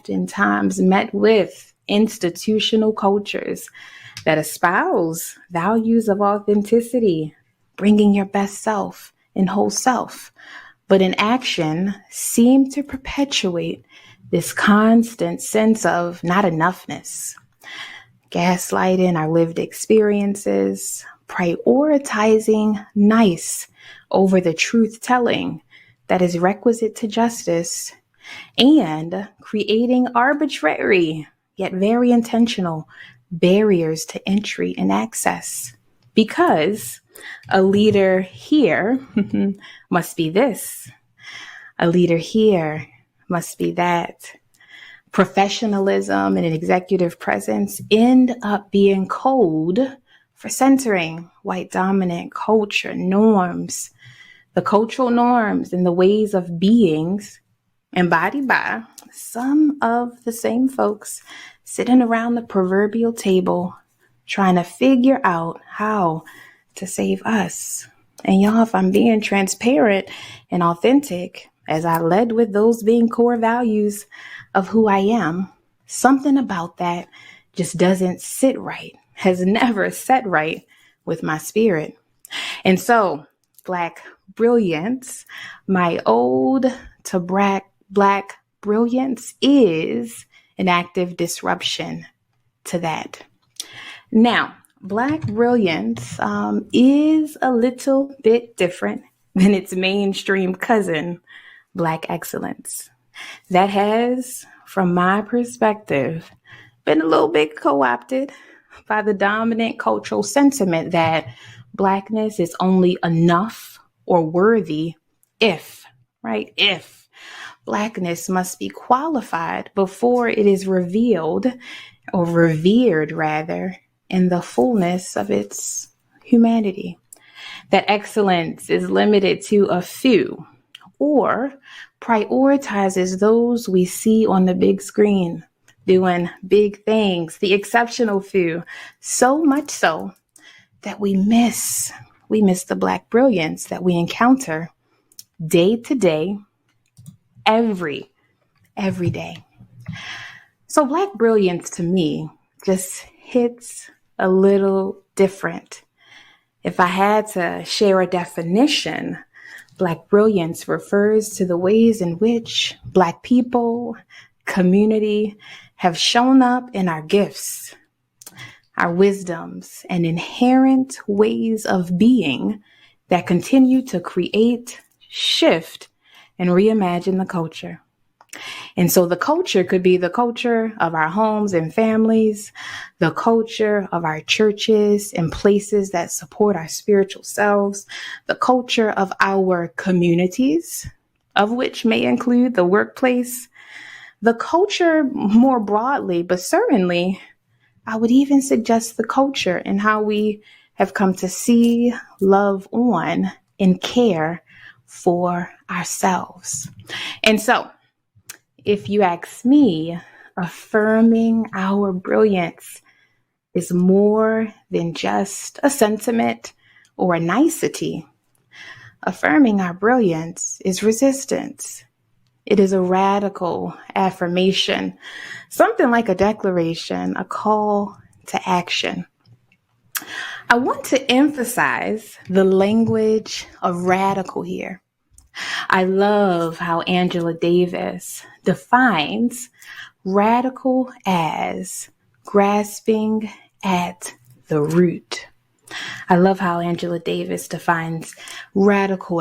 oftentimes met with institutional cultures that espouse values of authenticity, bringing your best self and whole self, but in action seem to perpetuate this constant sense of not enoughness, gaslighting our lived experiences, prioritizing nice over the truth telling that is requisite to justice, and creating arbitrary yet very intentional barriers to entry and access. Because a leader here must be this, a leader here must be that. Professionalism and an executive presence end up being code for centering white dominant culture norms, the cultural norms and the ways of beings embodied by some of the same folks sitting around the proverbial table trying to figure out how to save us. And y'all, if I'm being transparent and authentic, as I led with those being core values of who I am, something about that just doesn't sit right, has never set right with my spirit. And so, Black Brilliance, my ode to Black brilliance is an active disruption to that. Now, Black brilliance is a little bit different than its mainstream cousin, Black excellence. That has, from my perspective, been a little bit co-opted by the dominant cultural sentiment that Blackness is only enough or worthy if, right? If Blackness must be qualified before it is revealed or revered rather in the fullness of its humanity. That excellence is limited to a few or prioritizes those we see on the big screen doing big things, the exceptional few, so much so that we miss the Black brilliance that we encounter day to day, every day. So Black brilliance to me just hits a little different. If I had to share a definition, Black brilliance refers to the ways in which Black people, community have shown up in our gifts, our wisdoms, and inherent ways of being that continue to create, shift, and reimagine the culture. And so the culture could be the culture of our homes and families, the culture of our churches and places that support our spiritual selves, the culture of our communities, of which may include the workplace, the culture more broadly, but certainly I would even suggest the culture and how we have come to see, love on, and care for ourselves. And so, if you ask me, affirming our brilliance is more than just a sentiment or a nicety. Affirming our brilliance is resistance. It is a radical affirmation, something like a declaration, a call to action. I want to emphasize the language of radical here. I love how Angela Davis defines radical as grasping at the root. I love how Angela Davis defines radical